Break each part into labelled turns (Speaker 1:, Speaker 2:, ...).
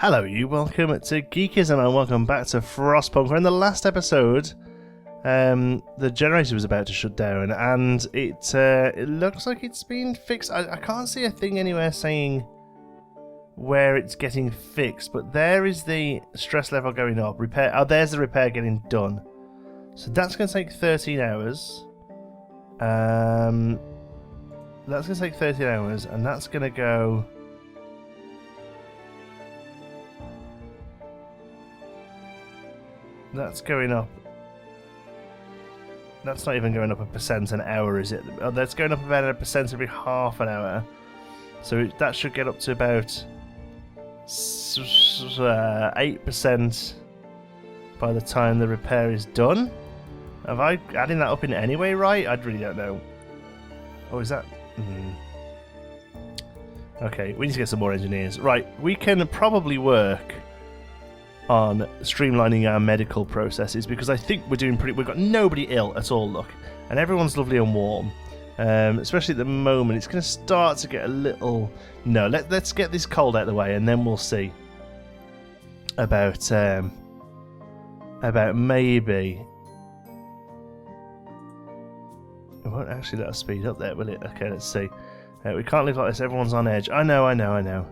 Speaker 1: Hello you, welcome to Geekism and welcome back to Frostpunk. We're in the last episode. The generator was about to shut down and it looks like it's been fixed. I can't see a thing anywhere saying where it's getting fixed, but there is the stress level going up. Repair. Oh, there's the repair getting done. So that's going to take 13 hours. That's going to take 13 hours and that's going to go... That's going up. That's not even going up 1% an hour, is it? Oh, that's going up about 1% every half an hour. So that should get up to about 8% by the time the repair is done. Have I adding that up in any way right? I really don't know. Oh, is that... Okay, we need to get some more engineers. Right, we can probably work on streamlining our medical processes because I think we're doing pretty... We've got nobody ill at all, look. And everyone's lovely and warm. Especially at the moment. It's going to start to get a little... No, let's get this cold out of the way and then we'll see about maybe... It won't actually let us speed up there, will it? Okay, let's see. We can't live like this. Everyone's on edge. I know.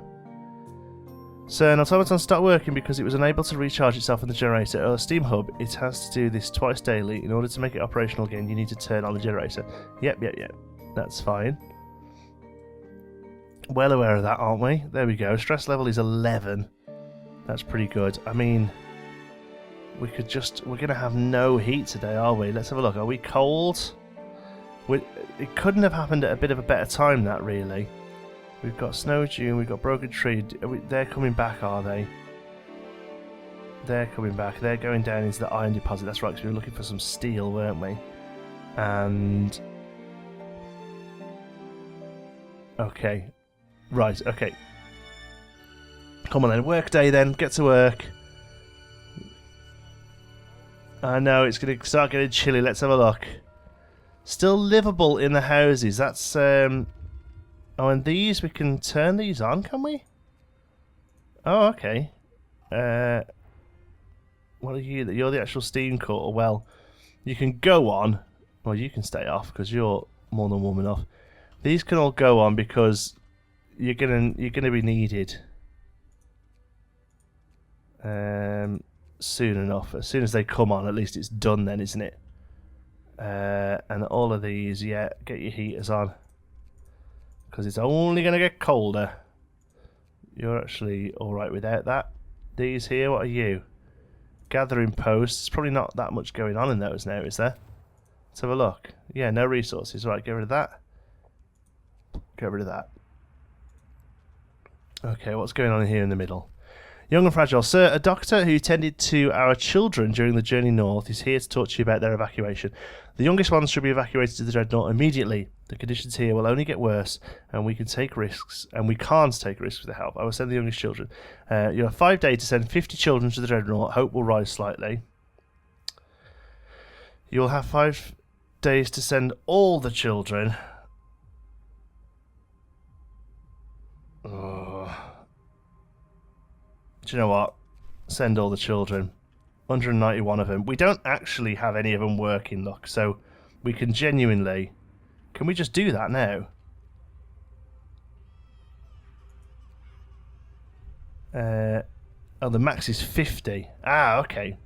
Speaker 1: So an automaton stopped working because it was unable to recharge itself in the generator or steam hub. It has to do this twice daily. In order to make it operational again, you need to turn on the generator. Yep. That's fine. Well aware of that, aren't we? There we go. Stress level is 11. That's pretty good. I mean, we're going to have no heat today, are we? Let's have a look. Are we cold? It couldn't have happened at a bit of a better time, that, really. We've got Snow Dune, we've got Broken Tree. They're coming back, are they? They're coming back. They're going down into the iron deposit. That's right, because we were looking for some steel, weren't we? And... Okay. Right, okay. Come on then, work day then. Get to work. I know, it's going to start getting chilly. Let's have a look. Still livable in the houses. That's... Oh, and these, we can turn these on, can we? Oh, okay. What are you? You're the actual steam core. Well, you can go on. Well, you can stay off because you're more than warm enough. These can all go on because you're gonna be needed soon enough. As soon as they come on, at least it's done then, isn't it? And all of these, yeah, get your heaters on. Because it's only going to get colder. You're actually alright without that. These here, what are you? Gathering posts. There's probably not that much going on in those now, is there? Let's have a look. Yeah, no resources. Right, get rid of that. Get rid of that. Okay, what's going on here in the middle? Young and fragile. Sir, a doctor who tended to our children during the journey north is here to talk to you about their evacuation. The youngest ones should be evacuated to the Dreadnought immediately. The conditions here will only get worse, and we can't take risks with the help. I will send the youngest children. You have 5 days to send 50 children to the Dreadnought. Hope will rise slightly. You'll have 5 days to send all the children. Oh. Do you know what? Send all the children. 191 of them. We don't actually have any of them working, look, so we can genuinely... Can we just do that now? Oh, the max is 50. Ah, okay.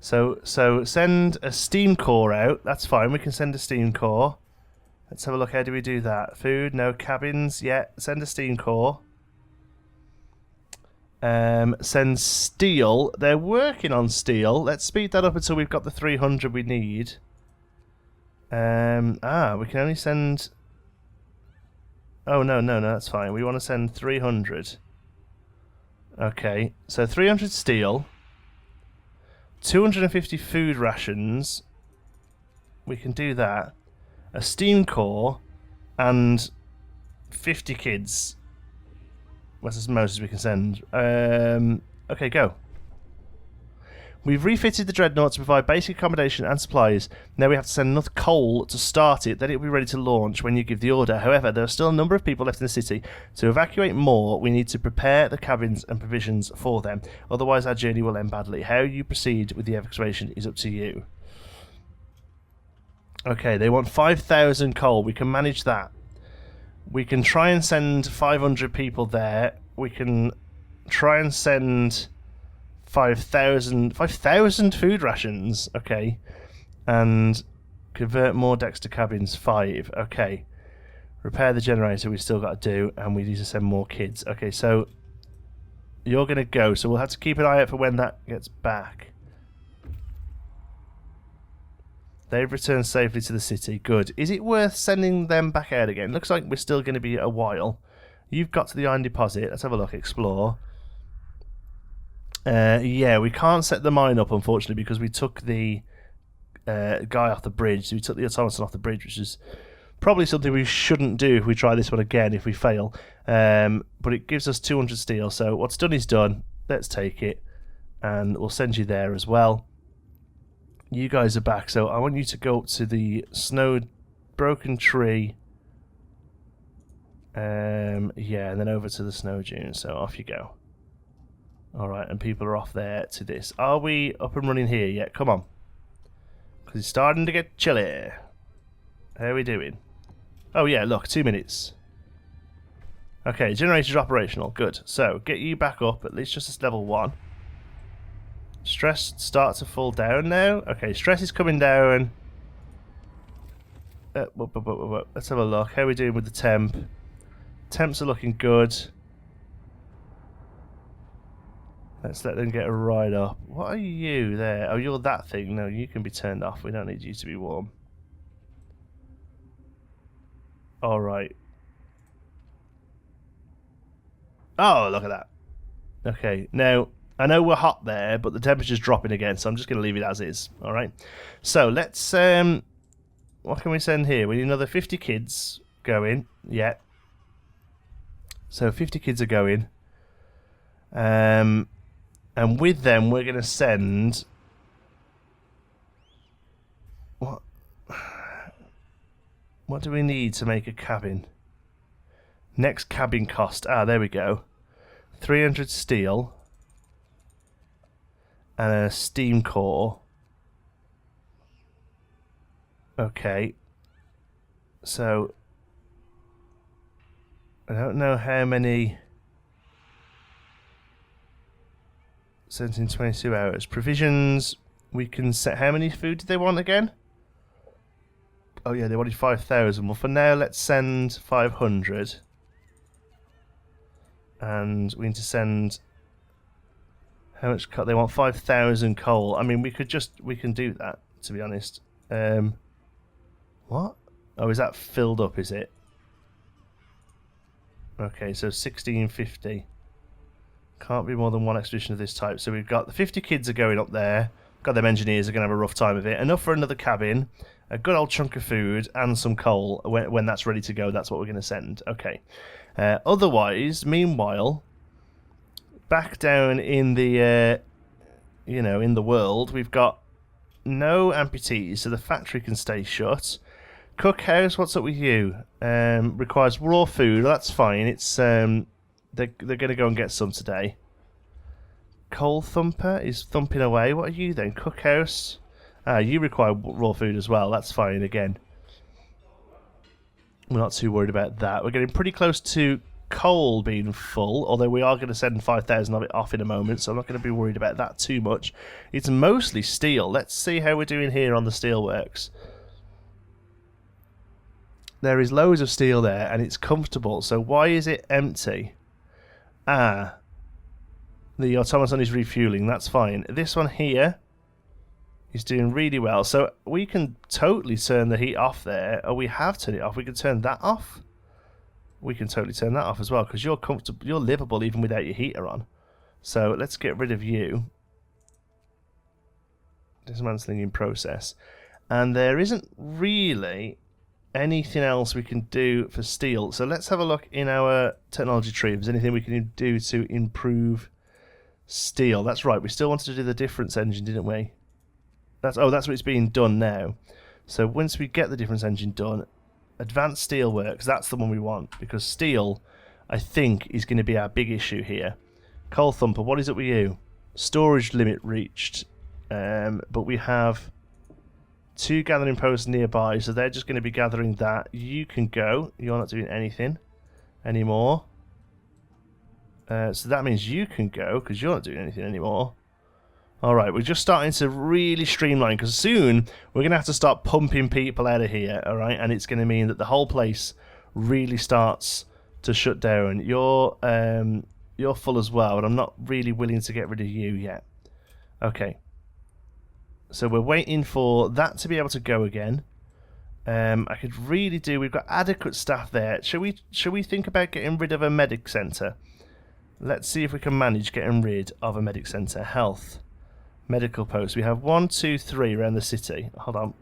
Speaker 1: So send a steam core out. That's fine. We can send a steam core. Let's have a look. How do we do that? Food, no. Cabins, yeah. Send a steam core. Send steel. They're working on steel. Let's speed that up until we've got the 300 we need. We can only send... Oh, no, that's fine. We want to send 300. Okay, so 300 steel. 250 food rations. We can do that. A steam core. And 50 kids. That's as most as we can send. Okay, go. We've refitted the dreadnought to provide basic accommodation and supplies. Now we have to send enough coal to start it, then it will be ready to launch when you give the order. However, there are still a number of people left in the city. To evacuate more, we need to prepare the cabins and provisions for them. Otherwise, our journey will end badly. How you proceed with the evacuation is up to you. Okay, they want 5,000 coal. We can manage that. We can try and send 500 people there. We can try and send 5,000 food rations, okay, and convert more decks to cabins, 5, okay. Repair the generator we've still got to do, and we need to send more kids. Okay, so you're going to go, so we'll have to keep an eye out for when that gets back. They've returned safely to the city, good. Is it worth sending them back out again? Looks like we're still going to be a while. You've got to the iron deposit, let's have a look, explore. Yeah, we can't set the mine up, unfortunately, because we took the guy off the bridge. So we took the automaton off the bridge, which is probably something we shouldn't do if we try this one again, if we fail. But it gives us 200 steel, so what's done is done. Let's take it, and we'll send you there as well. You guys are back, so I want you to go up to the snow broken tree. Yeah, and then over to the snow dune, so off you go. Alright, and people are off there to this. Are we up and running here yet? Come on. Because it's starting to get chilly. How are we doing? Oh yeah, look, 2 minutes. Okay, generator's operational. Good. So, get you back up, at least just as level 1. Stress starts to fall down now. Okay, stress is coming down. Let's have a look. How are we doing with the temp? Temps are looking good. Let's let them get a ride up. What are you there? Oh, you're that thing. No, you can be turned off. We don't need you to be warm. Alright. Oh, look at that. Okay, now, I know we're hot there, but the temperature's dropping again, so I'm just going to leave it as is. Alright. So, let's, what can we send here? We need another 50 kids going. Yeah. So, 50 kids are going. And with them, we're going to send... What do we need to make a cabin? Next cabin cost. Ah, there we go. 300 steel. And a steam core. Okay. So... I don't know how many... Sent in 22 hours. Provisions, we can set... How many food did they want again? Oh yeah, they wanted 5,000. Well, for now, let's send 500. And we need to send... How much... They want 5,000 coal. I mean, we can do that, to be honest. What? Oh, is that filled up, is it? Okay, so 1650. Can't be more than one expedition of this type. So we've got the 50 kids are going up there. Got them engineers are going to have a rough time of it. Enough for another cabin, a good old chunk of food, and some coal. When that's ready to go, that's what we're going to send. Okay. Otherwise, meanwhile, back down in the, in the world, we've got no amputees, so the factory can stay shut. Cookhouse, what's up with you? Requires raw food. Well, that's fine. It's they're going to go and get some today. Coal Thumper is thumping away. What are you then? Cookhouse. Ah, you require raw food as well. That's fine again. We're not too worried about that. We're getting pretty close to coal being full, although we are going to send 5,000 of it off in a moment, so I'm not going to be worried about that too much. It's mostly steel. Let's see how we're doing here on the steelworks. There is loads of steel there, and it's comfortable. So why is it empty? Ah, the automaton is refueling. That's fine. This one here is doing really well. So we can totally turn the heat off there. Oh, we have turned it off. We can turn that off. We can totally turn that off as well, because you're comfortable. You're livable even without your heater on. So let's get rid of you. Dismantling in process. And there isn't really anything else we can do for steel. So let's have a look in our technology tree if there's anything we can do to improve Steel. That's right. We still wanted to do the difference engine, didn't we? That's what's being done now. So once we get the difference engine done, advanced steelworks, that's the one we want, because steel, I think, is going to be our big issue here. Coal thumper, what is it with you? Storage limit reached. But we have 2 gathering posts nearby, so they're just going to be gathering that. You can go. You're not doing anything anymore. So that means you can go, because you're not doing anything anymore. Alright, we're just starting to really streamline, because soon we're going to have to start pumping people out of here, alright? And it's going to mean that the whole place really starts to shut down. You're full as well, and I'm not really willing to get rid of you yet. Okay. So we're waiting for that to be able to go again. I could really do... We've got adequate staff there. Shall we think about getting rid of a medic centre? Let's see if we can manage getting rid of a medic centre. Health. Medical post. We have 1, 2, 3 around the city. Hold on.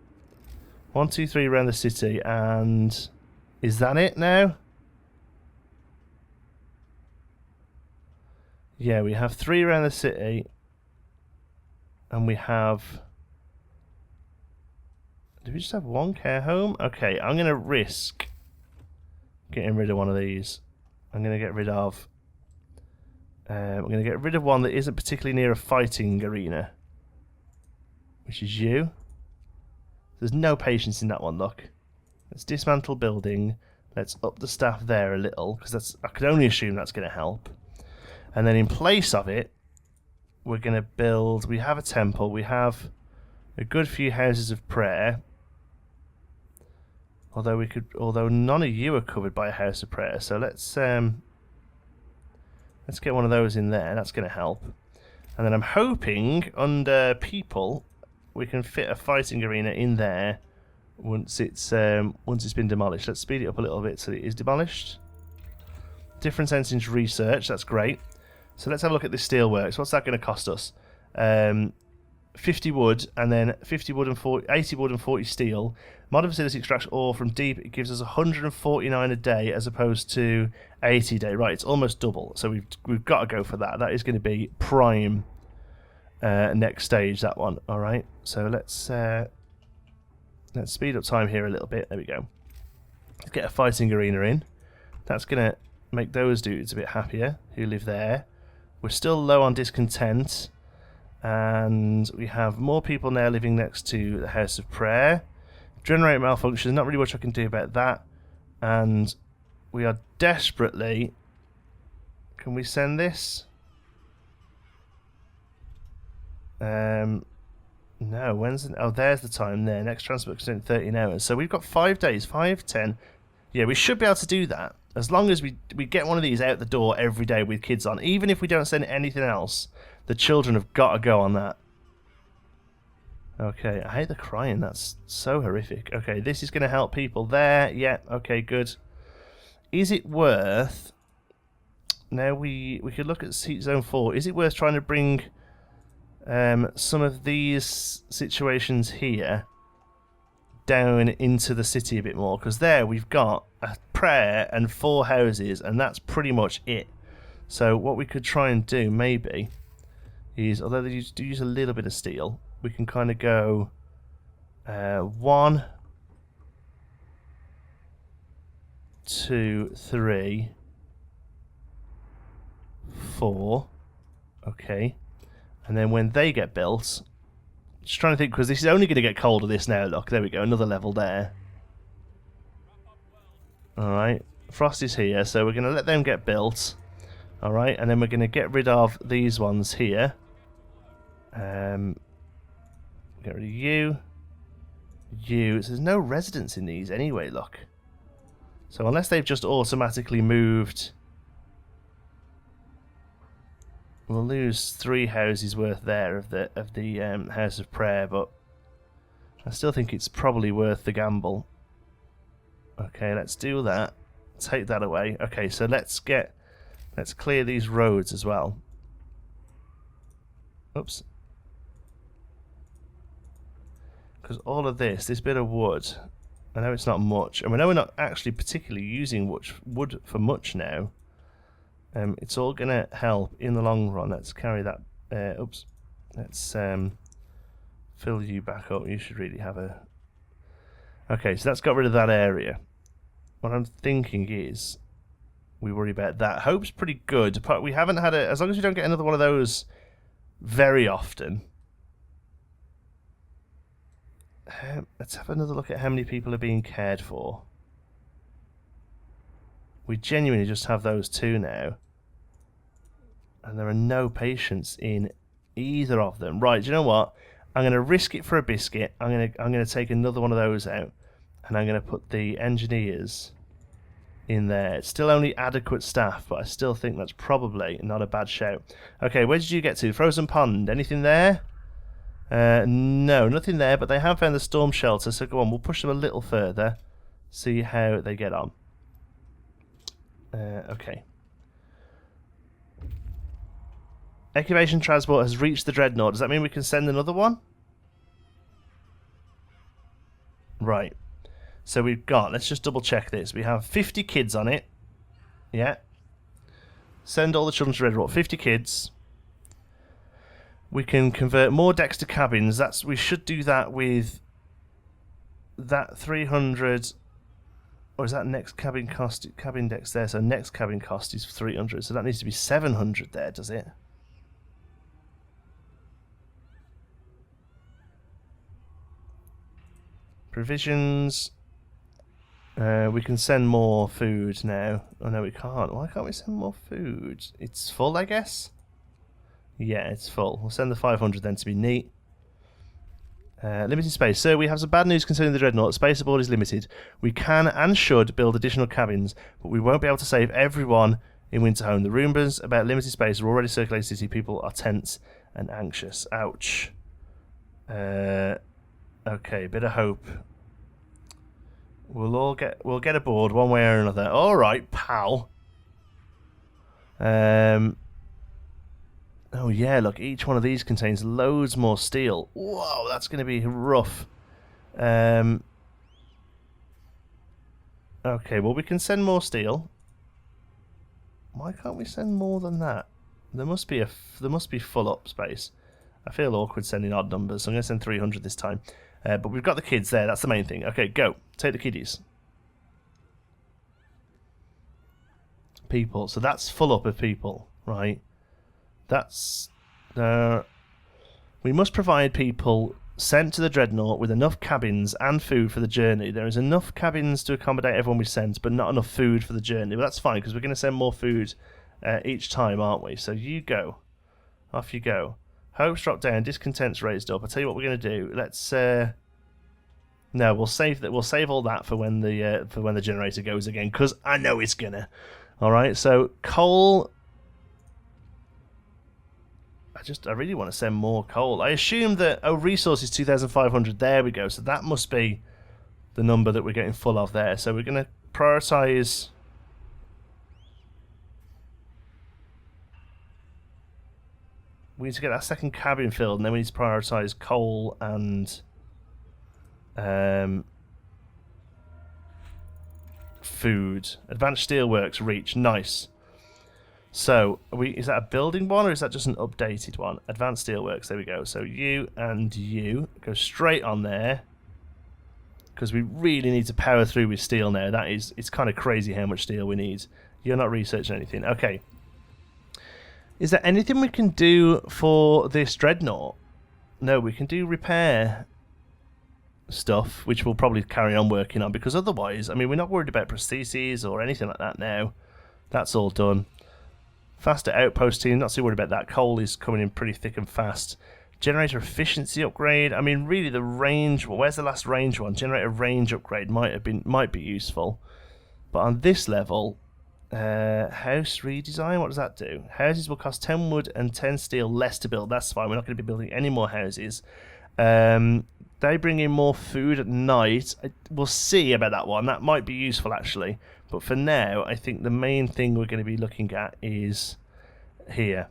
Speaker 1: 1, 2, 3 around the city, and... Is that it now? Yeah, we have 3 around the city. And we have... Do we just have 1 care home? Okay, I'm going to risk getting rid of one of these. I'm going to get rid of... I'm going to get rid of one that isn't particularly near a fighting arena, which is you. There's no patience in that one, look. Let's dismantle building. Let's up the staff there a little, because I can only assume that's going to help. And then in place of it, we're going to build... We have a temple. We have a good few houses of prayer. Although none of you are covered by a house of prayer, so let's get one of those in there. That's going to help. And then I'm hoping under people we can fit a fighting arena in there once it's been demolished. Let's speed it up a little bit so it is demolished. Different engines research. That's great. So let's have a look at this steelworks. What's that going to cost us? 50 wood, and then 50 wood and 80 wood and 40 steel. Modern facility extracts ore from deep. It gives us 149 a day as opposed to 80 a day. Right, it's almost double. So we've got to go for that. That is going to be prime next stage, that one. All right. So let's speed up time here a little bit. There we go. Let's get a fighting arena in. That's going to make those dudes a bit happier who live there. We're still low on discontent. And we have more people now living next to the House of Prayer. Generator malfunction, not really much I can do about that. And we are desperately... Can we send this? No, when's the... Oh, there's the time there. Next transport is in 13 hours. So we've got 5 days, 5, 10. Yeah, we should be able to do that. As long as we get one of these out the door every day with kids on. Even if we don't send anything else, the children have got to go on that. Okay, I hate the crying. That's so horrific. Okay, this is going to help people there. Yeah, okay, good. Is it worth... Now we could look at Heat Zone 4. Is it worth trying to bring some of these situations here down into the city a bit more? Because there we've got a prayer and 4 houses, and that's pretty much it. So what we could try and do, maybe, is, although they do use a little bit of steel, we can kind of go 1, 2, 3, 4. Okay. And then when they get built, just trying to think, because this is only going to get colder this now. Look, there we go, another level there. Alright, Frost is here, so we're going to let them get built. Alright, and then we're going to get rid of these ones here. Get rid of you. You. So there's no residents in these anyway, look. So unless they've just automatically moved... We'll lose 3 houses worth there of the House of Prayer, but I still think it's probably worth the gamble. Okay, let's do that. Take that away. Okay, so let's clear these roads as well. Oops. Because all of this bit of wood, I know it's not much, and we know we're not actually particularly using wood for much now. It's all going to help in the long run. Let's carry that. Oops. Let's fill you back up. You should really have a... Okay, so that's got rid of that area. What I'm thinking is we worry about that. Hope's pretty good, but we haven't had a... As long as we don't get another one of those very often. Let's have another look at how many people are being cared for. We genuinely just have those two now. And there are no patients in either of them. Right, do you know what? I'm going to risk it for a biscuit. I'm going to take another one of those out. And I'm going to put the engineers in there. It's still only adequate staff, but I still think that's probably not a bad shout. Okay, where did you get to? Frozen Pond. Anything there? No, nothing there, but they have found the storm shelter, so go on, we'll push them a little further, see how they get on. Okay. Excavation transport has reached the Dreadnought. Does that mean we can send another one? Right. So we've got, let's just double check this. We have 50 kids on it. Yeah. Send all the children to Dreadnought. 50 kids. We can convert more decks to cabins. We should do that with that 300. Or is that next cabin cost? Cabin decks there. So next cabin cost is 300. So that needs to be 700 there, does it? Provisions. We can send more food now. Oh no, we can't. Why can't we send more food? It's full, I guess. Yeah, it's full. We'll send the 500 then to be neat. Limited space. So we have some bad news concerning the Dreadnought. Space aboard is limited. We can and should build additional cabins, but we won't be able to save everyone in Winterhome. The rumours about limited space are already circulating the city. People are tense and anxious. Ouch. Okay, bit of hope. We'll get aboard one way or another. All right, pal. Oh yeah, look, each one of these contains loads more steel. Whoa, that's going to be rough. Okay, well, we can send more steel. Why can't we send more than that? There must be full up space. I feel awkward sending odd numbers, so I'm going to send 300 this time. But we've got the kids there, that's the main thing. Okay, go. Take the kiddies. People, so that's full up of people, right? That's... we must provide people sent to the Dreadnought with enough cabins and food for the journey. There is enough cabins to accommodate everyone we sent, but not enough food for the journey. But that's fine, because we're going to send more food each time, aren't we? So you go. Off you go. Hopes drop down, discontent's raised up. I'll tell you what we're going to do. Let's... no, we'll save that. We'll save all that for when the generator goes again, because I know it's gonna. All right. So coal. I really want to send more coal. I assume that resources 2,500. There we go. So that must be the number that we're getting full of there. So we're going to prioritize. We need to get that second cabin filled, and then we need to prioritize coal and food. Advanced Steelworks reach. Nice. So, is that a building one, or is that just an updated one? Advanced Steelworks, there we go. So you and you go straight on there, because we really need to power through with steel now. It's kind of crazy how much steel we need. You're not researching anything. Okay. Is there anything we can do for this Dreadnought? No, we can do repair stuff, which we'll probably carry on working on, because otherwise, I mean, we're not worried about prostheses or anything like that now. That's all done. Faster outpost team, not so worried about that. Coal is coming in pretty thick and fast. Generator efficiency upgrade. I mean, really, the range. Well, where's the last range one? Generator range upgrade might be useful, but on this level, house redesign. What does that do? Houses will cost 10 wood and 10 steel less to build. That's fine. We're not going to be building any more houses. They bring in more food at night. We'll see about that one. That might be useful, actually. But for now, I think the main thing we're going to be looking at is here.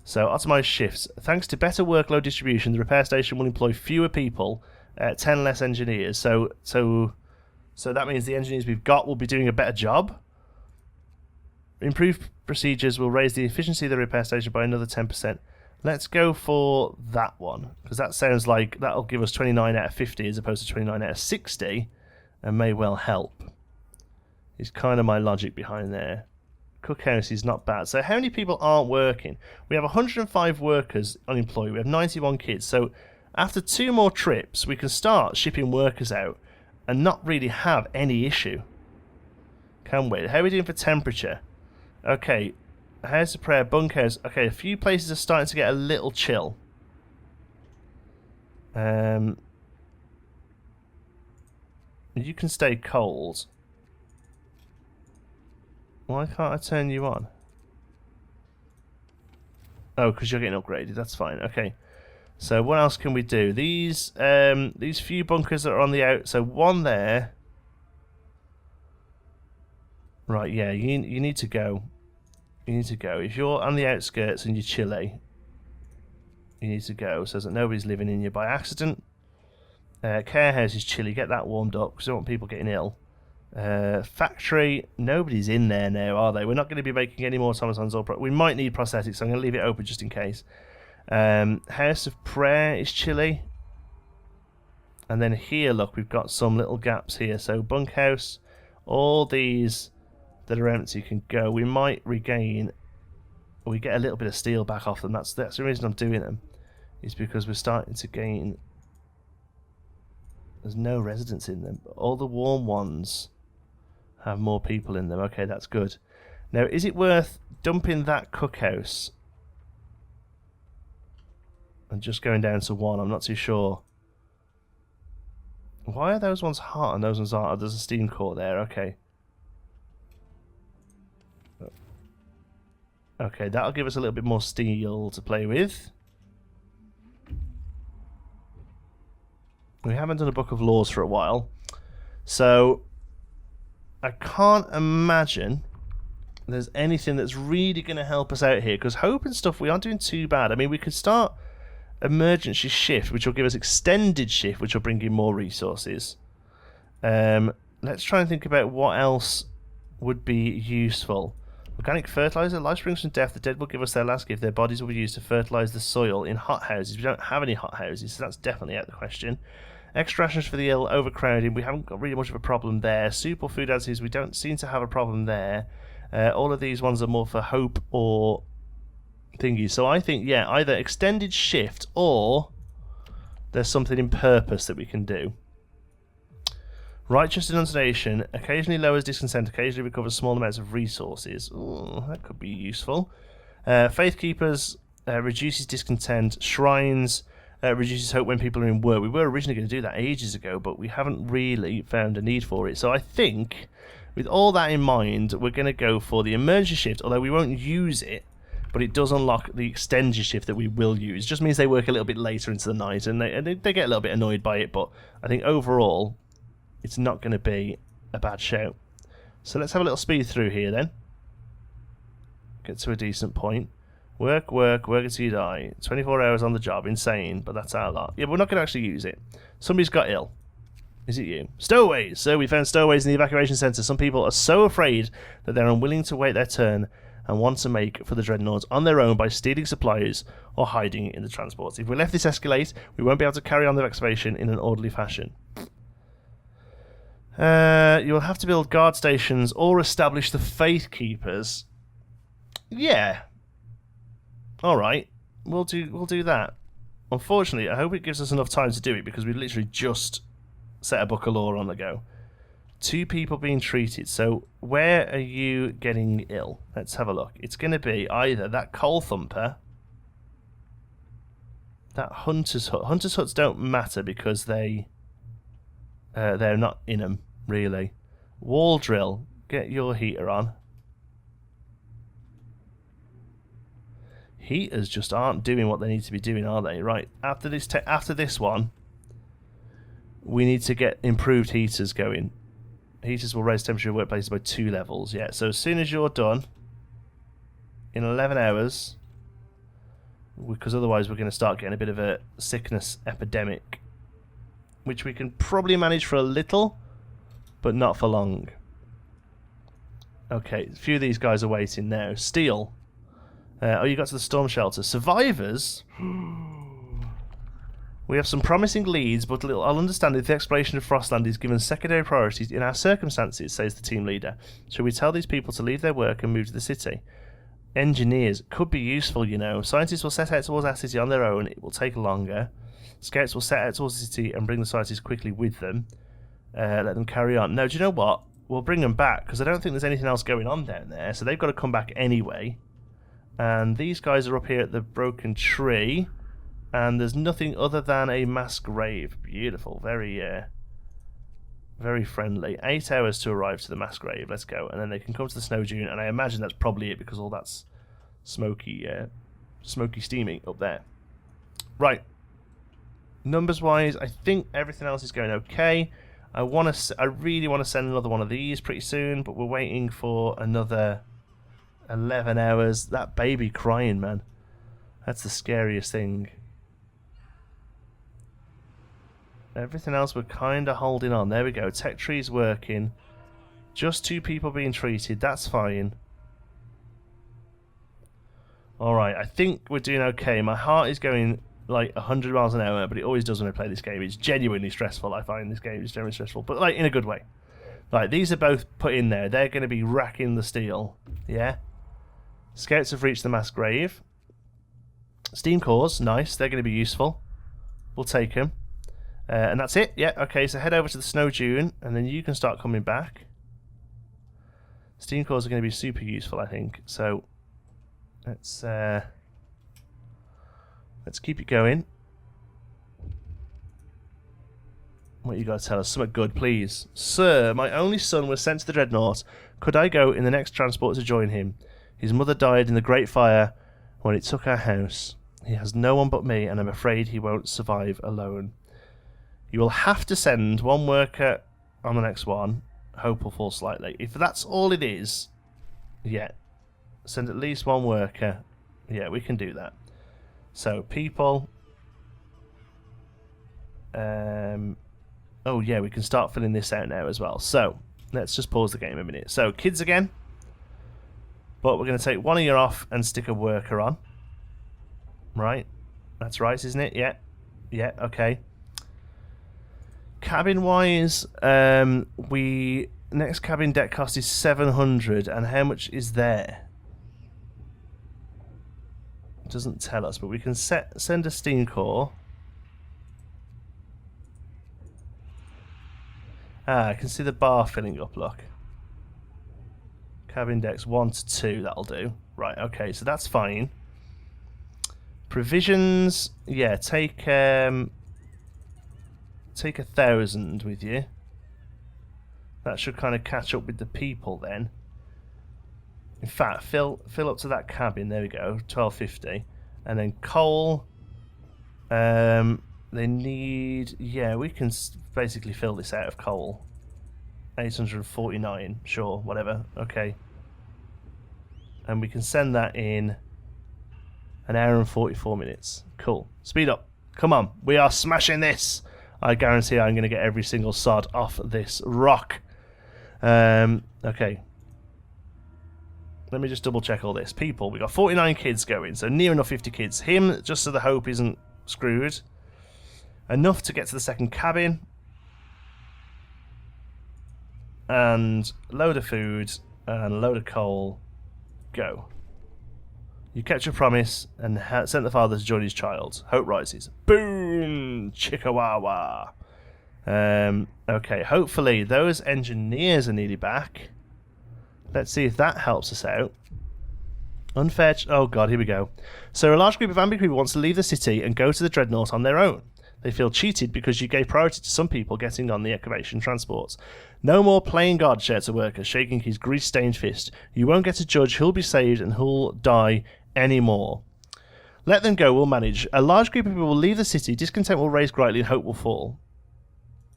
Speaker 1: So, optimize shifts. Thanks to better workload distribution, the repair station will employ fewer people, 10 less engineers. So that means the engineers we've got will be doing a better job. Improved procedures will raise the efficiency of the repair station by another 10%. Let's go for that one, because that sounds like that'll give us 29 out of 50 as opposed to 29 out of 60, and may well help. Is kind of my logic behind there. Cookhouse is not bad. So how many people aren't working? We have 105 workers unemployed. We have 91 kids. So after 2 more trips, we can start shipping workers out and not really have any issue. Can we? How are we doing for temperature? Okay, house of prayer, bunkhouse. Okay, a few places are starting to get a little chill. You can stay cold. Why can't I turn you on? Oh, because you're getting upgraded. That's fine. Okay. So what else can we do? These few bunkers that are on the out. So one there. Right. Yeah. You need to go. You need to go. If you're on the outskirts and you're chilly, you need to go so that nobody's living in you by accident. Care house is chilly. Get that warmed up because I don't want people getting ill. Factory, nobody's in there now, are they? We're not going to be making any more automatons or we might need prosthetics, so I'm going to leave it open just in case. House of prayer is chilly. And then here, look, we've got some little gaps here. So bunkhouse, all these that are empty can go. We might regain, we get a little bit of steel back off them. That's the reason I'm doing them, is because we're starting to gain. There's no residents in them, but all the warm ones have more people in them. Okay, that's good. Now, is it worth dumping that cookhouse and just going down to 1? I'm not too sure. Why are those ones hot and those ones aren't? Oh, there's a steam core there. Okay. Okay, that'll give us a little bit more steel to play with. We haven't done a book of laws for a while, so I can't imagine there's anything that's really going to help us out here, because hope and stuff, we aren't doing too bad. I mean, we could start emergency shift, which will give us extended shift, which will bring in more resources. Let's try and think about what else would be useful. Organic fertilizer, life springs from death. The dead will give us their last gift. Their bodies will be used to fertilize the soil in hothouses. We don't have any hothouses, so that's definitely out of the question. Extra rations for the ill, overcrowding. We haven't got really much of a problem there. Soup or food additives, we don't seem to have a problem there. All of these ones are more for hope or thingy. So I think, yeah, either extended shift or there's something in purpose that we can do. Righteous denunciation occasionally lowers discontent, occasionally recovers small amounts of resources. Ooh, that could be useful. Faith keepers reduces discontent. Shrines reduces hope when people are in work. We were originally going to do that ages ago, but we haven't really found a need for it. So I think, with all that in mind, we're going to go for the emergency shift, although we won't use it, but it does unlock the extended shift that we will use. It just means they work a little bit later into the night, and they get a little bit annoyed by it, but I think overall it's not going to be a bad shout. So let's have a little speed through here then. Get to a decent point. Work, work, work until you die. 24 hours on the job. Insane, but that's our lot. Yeah, but we're not going to actually use it. Somebody's got ill. Is it you? Stowaways! So we found stowaways in the evacuation centre. Some people are so afraid that they're unwilling to wait their turn and want to make for the dreadnoughts on their own by stealing supplies or hiding in the transports. If we let this escalate, we won't be able to carry on the excavation in an orderly fashion. You will have to build guard stations or establish the Faith Keepers. Yeah. Alright. We'll do that. Unfortunately, I hope it gives us enough time to do it, because we literally just set a book of law on the go. 2 people being treated. So where are you getting ill? Let's have a look. It's going to be either that coal thumper, that hunter's hut. Hunter's huts don't matter because they're not in them, really. Wall drill, get your heater on. Heaters just aren't doing what they need to be doing, are they? Right, after this one, we need to get improved heaters going. Heaters will raise temperature of workplaces by 2 levels. Yeah, so as soon as you're done, in 11 hours, because otherwise we're going to start getting a bit of a sickness epidemic, which we can probably manage for a little, but not for long. Okay, a few of these guys are waiting now. Steel. Oh, you got to the storm shelter. Survivors? We have some promising leads, but I'll understand if the exploration of Frostland is given secondary priorities in our circumstances, says the team leader. Should we tell these people to leave their work and move to the city? Engineers could be useful, you know. Scientists will set out towards our city on their own. It will take longer. Scouts will set out towards the city and bring the scientists quickly with them. Let them carry on. No, do you know what? We'll bring them back, because I don't think there's anything else going on down there, so they've got to come back anyway. And these guys are up here at the broken tree, and there's nothing other than a mass grave. Beautiful. Very, very friendly. 8 hours to arrive to the mass grave. Let's go. And then they can come to the snow dune, and I imagine that's probably it, because all that's smoky steaming up there. Right. Numbers-wise, I think everything else is going okay. I really want to send another one of these pretty soon, but we're waiting for another 11 hours. That baby crying, man. That's the scariest thing. Everything else we're kind of holding on. There we go. Tech tree's working. Just 2 people being treated. That's fine. Alright, I think we're doing okay. My heart is going like 100 miles an hour, but it always does when I play this game. It's genuinely stressful. I find this game is genuinely stressful, but like in a good way. Right, these are both put in there. They're going to be racking the steel. Yeah. Scouts have reached the mass grave. Steam cores, nice. They're going to be useful. We'll take them. And that's it. Yeah, okay, so head over to the snow dune, and then you can start coming back. Steam cores are going to be super useful, I think. So let's keep it going. What you got to tell us? Something good, please. Sir, my only son was sent to the Dreadnought. Could I go in the next transport to join him? His mother died in the Great Fire when it took our house. He has no one but me, and I'm afraid he won't survive alone. You will have to send one worker on the next one. Hope will fall slightly. If that's all it is, yeah. Send at least one worker. Yeah, we can do that. So, people. Oh, yeah, we can start filling this out now as well. So, let's just pause the game a minute. So, kids again. But we're going to take one of you off and stick a worker on. Right. That's right, isn't it? Yeah. Yeah, okay. Cabin-wise, next cabin deck cost is 700, and how much is there? It doesn't tell us, but we can send a steam core. I can see the bar filling up, look. Cabin decks 1 to 2, that'll do. Right, okay, so that's fine. Provisions, yeah, take 1,000 with you. That should kind of catch up with the people then. In fact, fill up to that cabin. There we go, 1250, and then coal. They need. Yeah, we can basically fill this out of coal. 849. Sure, whatever. Okay. And we can send that in an hour and 44 minutes. Cool. Speed up. Come on, we are smashing this. I guarantee I'm going to get every single sod off this rock. Okay. Let me just double check all this. People, we got 49 kids going, so near enough 50 kids. Him, just so the hope isn't screwed. Enough to get to the second cabin. And load of food and a load of coal. Go. You kept your promise and sent the father to join his child. Hope rises. Boom! Chickawawa. Okay, hopefully those engineers are nearly back. Let's see if that helps us out. Unfair... Oh god, here we go. So a large group of angry people wants to leave the city and go to the Dreadnought on their own. They feel cheated because you gave priority to some people getting on the excavation transports. No more playing God, shouts a worker, shaking his grease-stained fist. You won't get to judge who'll be saved and who'll die anymore. Let them go, we'll manage. A large group of people will leave the city, discontent will rise greatly, and hope will fall.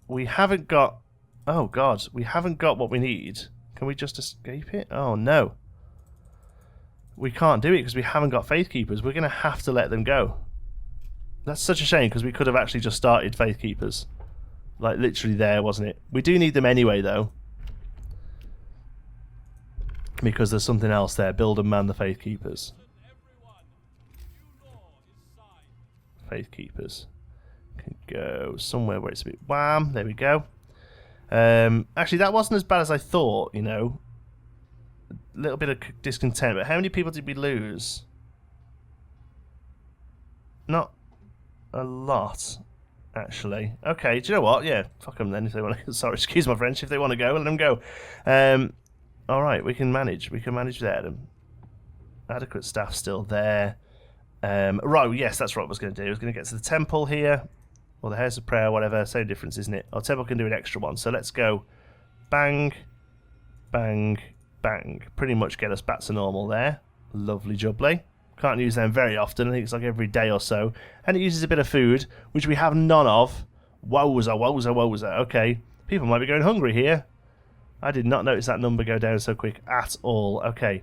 Speaker 1: We haven't got... Oh god, we haven't got what we need. Can we just escape it? Oh no. We can't do it because we haven't got Faith Keepers. We're going to have to let them go. That's such a shame because we could have actually just started Faith Keepers. Like literally there, wasn't it? We do need them anyway though. Because there's something else there. Build and man the Faith Keepers. Faith Keepers. Can go somewhere where it's a bit wham. There we go. Actually, that wasn't as bad as I thought, you know. A little bit of discontent. But how many people did we lose? Not a lot, actually. Okay, do you know what? Yeah, fuck them then if they want to. Sorry, excuse my French. If they want to go, let them go. All right, we can manage. We can manage there. Adequate staff still there. Right, yes, that's what I was going to do. I was going to get to the temple here. Or the House of Prayer, whatever. Same difference, isn't it? Our temple can do an extra one. So let's go bang, bang, bang. Pretty much get us back to normal there. Lovely jubbly. Can't use them very often. I think it's like every day or so. And it uses a bit of food, which we have none of. Wowza, wowza, wowza. Okay. People might be going hungry here. I did not notice that number go down so quick at all. Okay.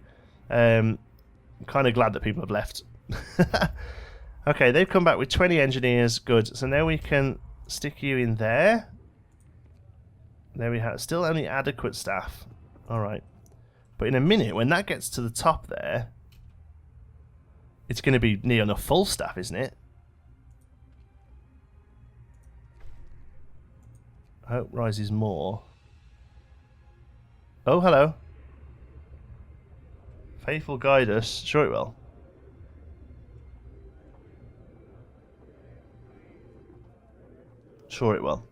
Speaker 1: I'm kind of glad that people have left. Okay, they've come back with 20 engineers. Good. So now we can stick you in there. There we have. Still only adequate staff. Alright. But in a minute, when that gets to the top there, it's going to be near enough full staff, isn't it? Hope rises more. Oh, hello. Faithful guide us. Sure it will. Sure it will.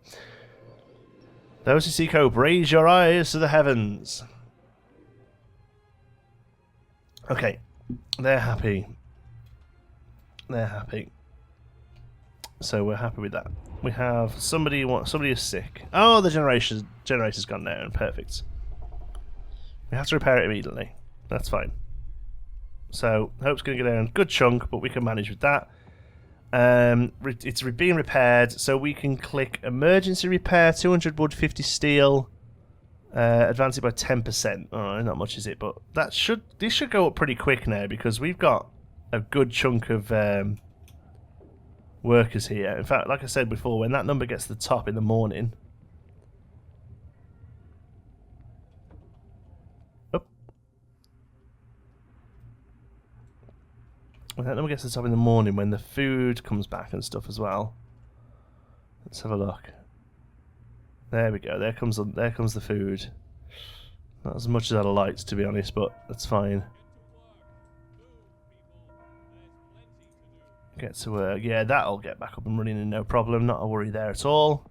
Speaker 1: Those who seek hope, raise your eyes to the heavens. Okay. They're happy. They're happy. So we're happy with that. We have somebody is sick. Oh, the generator's gone down. Perfect. We have to repair it immediately. That's fine. So hope's going to go down a good chunk, but we can manage with that. It's being repaired, so we can click emergency repair, 200 wood, 50 steel, advance it by 10%. Oh, not much is it, but this should go up pretty quick now because we've got a good chunk of workers here. In fact, like I said before, when that number gets to the top in the morning, when that number gets to the top in the morning, when the food comes back and stuff as well. Let's have a look. There we go. There comes the food. Not as much as I'd like, to be honest, but that's fine. Get to work. Yeah, that'll get back up and running and no problem. Not a worry there at all.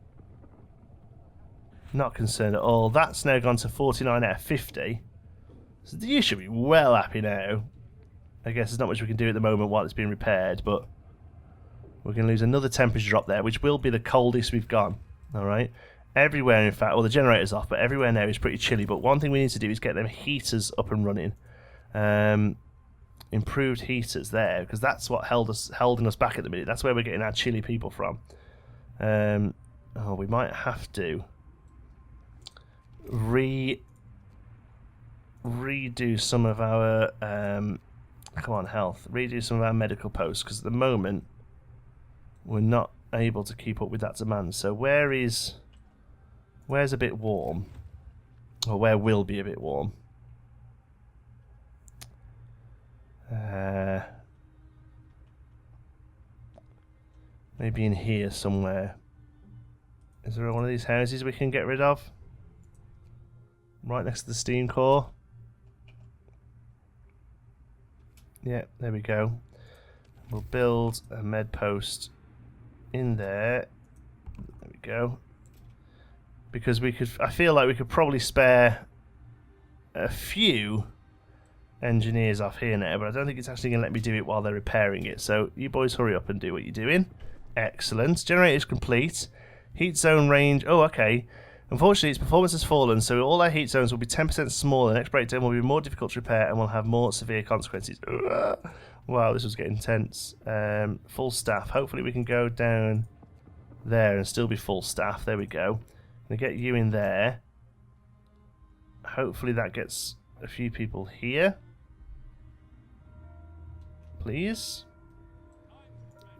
Speaker 1: Not concerned at all. That's now gone to 49 out of 50. So you should be well happy now. I guess there's not much we can do at the moment while it's being repaired, but we're going to lose another temperature drop there, which will be the coldest we've gone. Alright? Everywhere, in fact, well, the generator's off, but everywhere now is pretty chilly. But one thing we need to do is get them heaters up and running. Improved heaters there, because that's what holding us back at the minute. That's where we're getting our chilly people from. Oh, we might have to redo some of our come on, health. Redo some of our medical posts, because at the moment we're not able to keep up with that demand. So where's a bit warm? Or where will be a bit warm? Maybe in here somewhere. Is there one of these houses we can get rid of? Right next to the steam core. Yeah, there we go. We'll build a med post in there. There we go. Because I feel like we could probably spare a few engineers off here now, but I don't think it's actually going to let me do it while they're repairing it. So you boys hurry up and do what you're doing. Excellent. Generator is complete. Heat zone range. Oh, okay. Unfortunately, its performance has fallen, so all our heat zones will be 10% smaller. The next breakdown will be more difficult to repair and will have more severe consequences. Ugh. Wow, this was getting tense. Full staff. Hopefully we can go down there and still be full staff. There we go. I'm going to get you in there. Hopefully that gets a few people here. Please.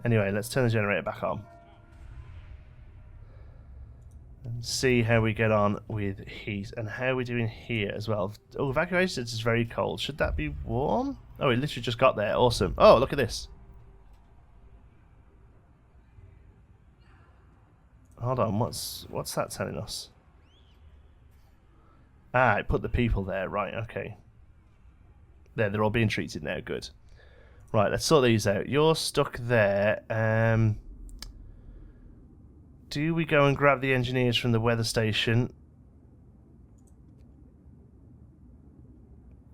Speaker 1: Anyway, let's turn the generator back on. see how we get on with heat and how we're doing here as well. Oh, evacuation is very cold. Should that be warm? Oh, it literally just got there. Awesome. Oh, look at this. Hold on, what's that telling us? Ah, it put the people there. Right, okay. There, they're all being treated now. Good. Right, let's sort these out. You're stuck there. Do we go and grab the engineers from the weather station?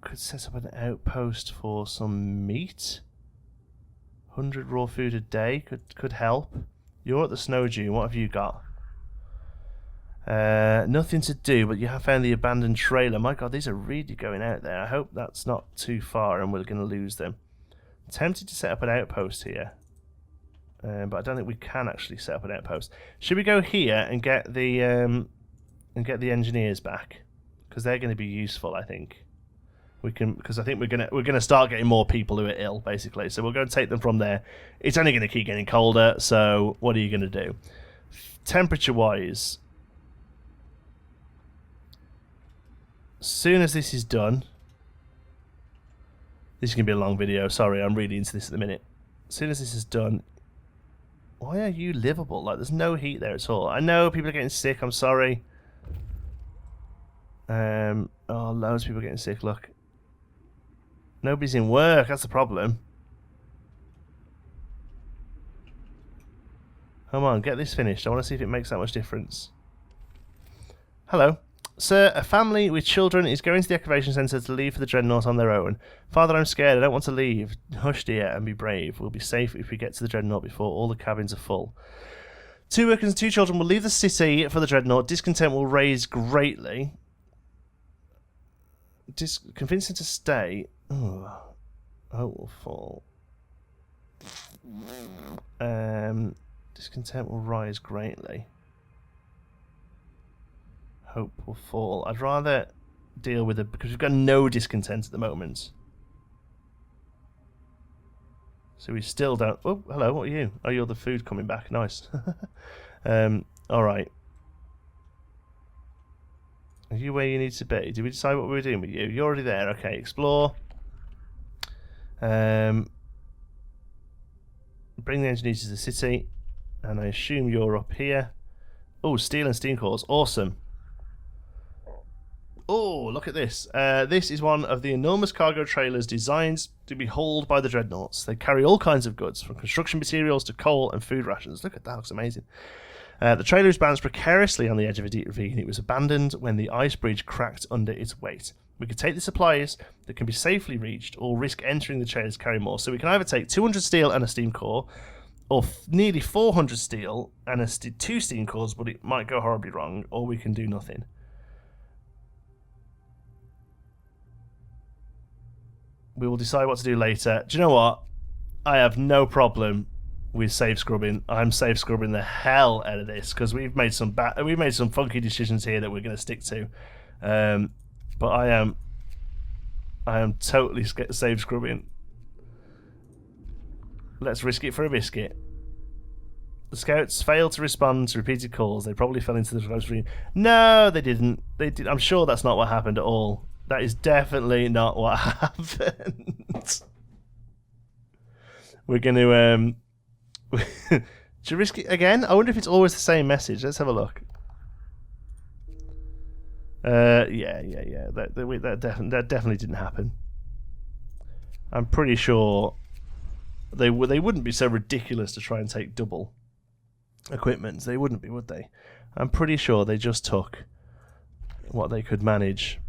Speaker 1: Could set up an outpost for some meat. 100 raw food a day could help. You're at the snow dune. What have you got? Nothing to do, but you have found the abandoned trailer. My god, these are really going out there. I hope that's not too far and we're going to lose them. Tempted to set up an outpost here. But I don't think we can actually set up an outpost. Should we go here and get the engineers back? Because they're going to be useful, I think. We can, because I think we're gonna start getting more people who are ill, basically. So we'll go and take them from there. It's only going to keep getting colder. So what are you going to do? Temperature-wise, as soon as this is done, this is going to be a long video. Sorry, I'm really into this at the minute. As soon as this is done. Why are you livable? Like, there's no heat there at all. I know people are getting sick. I'm sorry. Oh, loads of people are getting sick. Look. Nobody's in work. That's the problem. Come on, get this finished. I want to see if it makes that much difference. Hello. Sir, a family with children is going to the excavation centre to leave for the Dreadnought on their own. Father, I'm scared. I don't want to leave. Hush, dear, and be brave. We'll be safe if we get to the Dreadnought before all the cabins are full. 2 workers and 2 children will leave the city for the Dreadnought. Discontent will rise greatly. Convincing to stay. Oh, hope will fall. Discontent will rise greatly. Hope will fall. I'd rather deal with it because we've got no discontent at the moment. So we still don't. Oh, hello. What are you? Oh, you're the food coming back. Nice. All right. Are you where you need to be? Did we decide what we were doing with you? You're already there. Okay. Explore. Bring the engineers to the city, and I assume you're up here. Oh, steel and steam cores. Awesome. Oh, look at this. This is one of the enormous cargo trailers designed to be hauled by the Dreadnoughts. They carry all kinds of goods, from construction materials to coal and food rations. Look at that, looks amazing. The trailer is balanced precariously on the edge of a deep ravine. It was abandoned when the ice bridge cracked under its weight. We could take the supplies that can be safely reached or risk entering the trailers to carry more. So we can either take 200 steel and a steam core, or nearly 400 steel and 2 steam cores, but it might go horribly wrong, or we can do nothing. We will decide what to do later. Do you know what? I have no problem with save scrubbing. I'm save scrubbing the hell out of this because we've made some funky decisions here that we're going to stick to. But I am totally save scrubbing. Let's risk it for a biscuit. The scouts failed to respond to repeated calls. They probably fell into the close ravine. No, they didn't. They did. I'm sure that's not what happened at all. That is definitely not what happened. We're going to... Should we risk it again? I wonder if it's always the same message. Let's have a look. Yeah. That definitely didn't happen. I'm pretty sure they wouldn't be so ridiculous to try and take double equipment. They wouldn't be, would they? I'm pretty sure they just took what they could manage.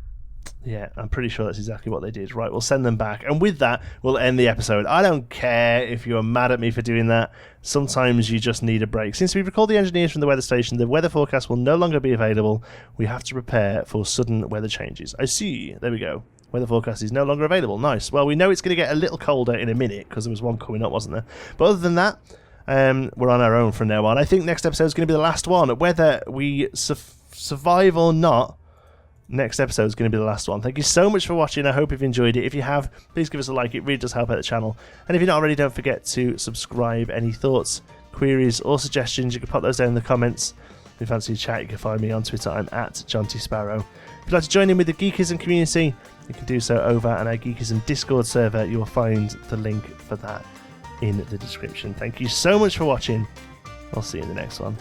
Speaker 1: Yeah, I'm pretty sure that's exactly what they did. Right, we'll send them back. And with that, we'll end the episode. I don't care if you're mad at me for doing that. Sometimes you just need a break. Since we've recalled the engineers from the weather station, the weather forecast will no longer be available. We have to prepare for sudden weather changes. I see. There we go. Weather forecast is no longer available. Nice. Well, we know it's going to get a little colder in a minute because there was one coming up, wasn't there? But other than that, we're on our own from now on. I think next episode is going to be the last one. Whether we survive or not, next episode is going to be the last one. Thank you so much for watching. I hope you've enjoyed it. If you have, please give us a like. It really does help out the channel. And if you're not already, don't forget to subscribe. Any thoughts, queries, or suggestions, you can pop those down in the comments. you fancy a chat, you can find me on Twitter. I'm at John T. Sparrow. If you'd like to join in with the Geekism community, you can do so over on our Geekism Discord server. You will find the link for that in the description. Thank you so much for watching. I'll see you in the next one.